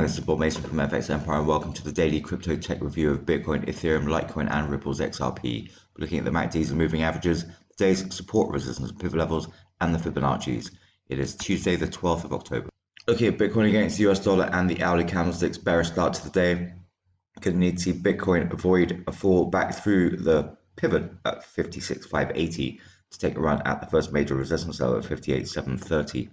morning, this is Bob Mason from FX Empire and welcome to the daily crypto tech review of Bitcoin, Ethereum, Litecoin and Ripple's XRP. We're looking at the MACDs and moving averages, today's support, resistance, pivot levels and the Fibonacci's. It is Tuesday the 12th of October. Looking at Bitcoin against the US dollar and the hourly candlesticks, bearish start to the day. Going to need to see Bitcoin avoid a fall back through the pivot at 56,580 to take a run at the first major resistance level at 58,730.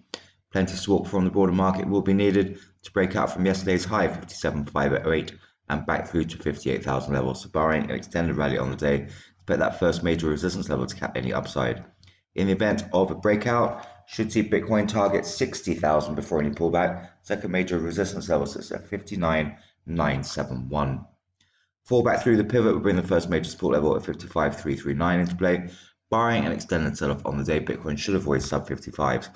Plenty of support from the broader market will be needed to break out from yesterday's high 57,508 and back through to 58,000 levels. So barring an extended rally on the day, expect that first major resistance level to cap any upside. In the event of a breakout, should see Bitcoin target 60,000 before any pullback. Second major resistance level sits at 59,971. Fall back through the pivot will bring the first major support level at 55,339 into play. Barring an extended sell-off on the day, Bitcoin should avoid sub 55s.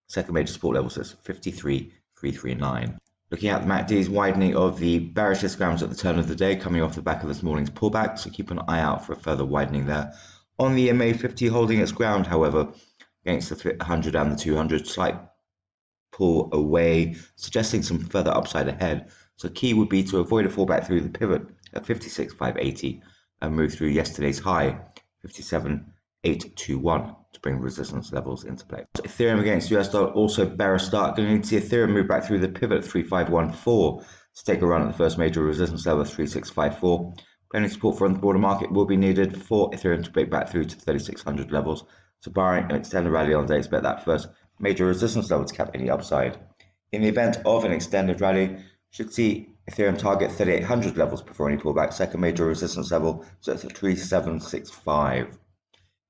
Second major support level says 53,339. Looking at the MACD's widening of the bearish histograms at the turn of the day, coming off the back of this morning's pullback, so keep an eye out for a further widening there. On the EMA 50 holding its ground, however, against the 100 and the 200, slight pull away, suggesting some further upside ahead. So key would be to avoid a fallback through the pivot at 56,580 and move through yesterday's high 57,821 to bring resistance levels into play. Ethereum against US dollar, also bearish start. Going to need to see Ethereum move back through the pivot at 3514 to take a run at the first major resistance level of 3654. Plenty of support from the broader market will be needed for Ethereum to break back through to 3600 levels. So barring an extended rally on the day, expect that first major resistance level to cap any upside. In the event of an extended rally, should see Ethereum target 3800 levels before any pullback. Second major resistance level, so it's at 3765.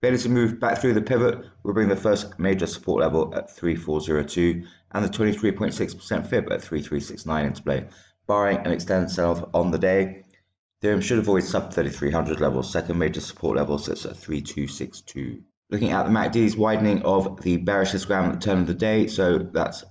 Failure to move back through the pivot will bring the first major support level at 3402 and the 23.6% fib at 3369 into play. Barring an extended sell-off on the day, Ethereum should avoid sub 3300 levels. Second major support level sits at 3262. Looking at the MACD's widening of the bearish histogram at the turn of the day, so that's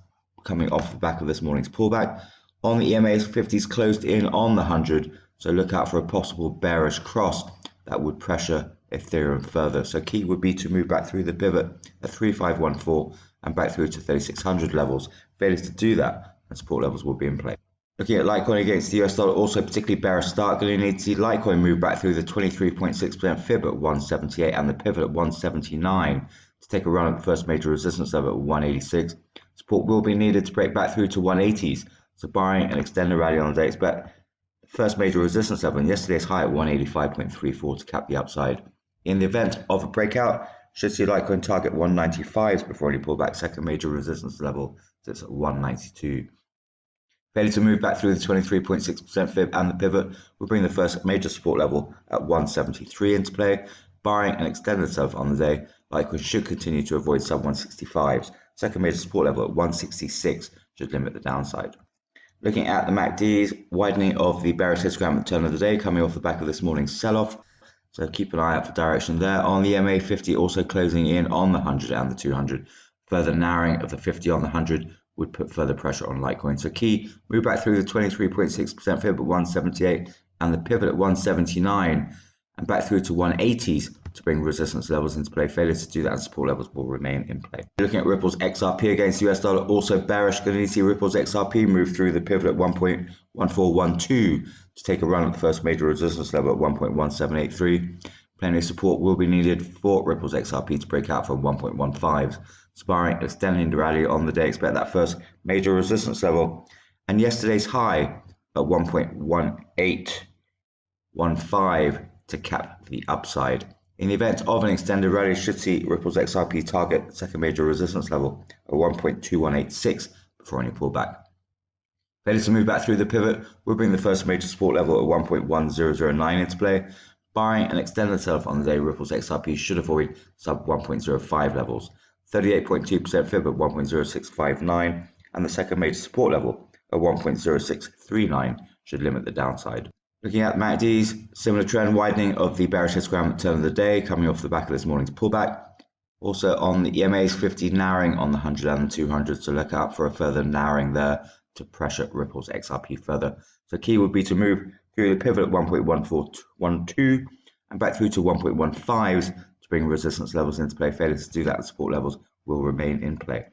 coming off the back of this morning's pullback. On the EMA's 50s closed in on the 100, so look out for a possible bearish cross that would pressure Ethereum further. So key would be to move back through the pivot at 3514 and back through to 3600 levels. Failure to do that, and support levels will be in play. Looking at Litecoin against the US dollar, also particularly bearish start. Going to need to see Litecoin move back through the 23.6% fib at 178 and the pivot at 179 to take a run at the first major resistance level at 186. Support will be needed to break back through to 180s. So barring an extended rally on the day, expect first major resistance level in yesterday's high at 185.34 to cap the upside. In the event of a breakout, should see Litecoin target 195s before any pullback. Second major resistance level sits at 192. Failure to move back through the 23.6% fib and the pivot will bring the first major support level at 173 into play. Barring an extended sell-off on the day, Litecoin should continue to avoid sub 165s. Second major support level at 166 should limit the downside. Looking at the MACD's widening of the bearish histogram at the turn of the day, coming off the back of this morning's sell-off. So keep an eye out for direction there. On the MA 50 also closing in on the 100 and the 200. Further narrowing of the 50 on the 100 would put further pressure on Litecoin. So key, move back through the 23.6% fib at 178 and the pivot at 179 and back through to 180s to bring resistance levels into play. Failure to do that and support levels will remain in play. Looking at Ripple's XRP against US dollar, also bearish. Going to need to see Ripple's XRP move through the pivot at 1.1412 to take a run at the first major resistance level at 1.1783. Plenty of support will be needed for Ripple's XRP to break out from 1.15s. Sparring extending the rally on the day, expect that first major resistance level and yesterday's high at 1.1815 to cap the upside. In the event of an extended rally, should see Ripple's XRP target second major resistance level at 1.2186 before any pullback. Failure to move back through the pivot will bring the first major support level at 1.1009 into play. Barring an extended sell-off on the day, Ripple's XRP should avoid sub 1.05 levels. 38.2% fib at 1.0659 and the second major support level at 1.0639 should limit the downside. Looking at MACD's, similar trend widening of the bearish histogram at the turn of the day, coming off the back of this morning's pullback. Also on the EMA's 50 narrowing on the 100 and the 200, so look out for a further narrowing there to pressure Ripple's XRP further. So key would be to move through the pivot at 1.1412 and back through to 1.15s to bring resistance levels into play. Failure to do that, the support levels will remain in play.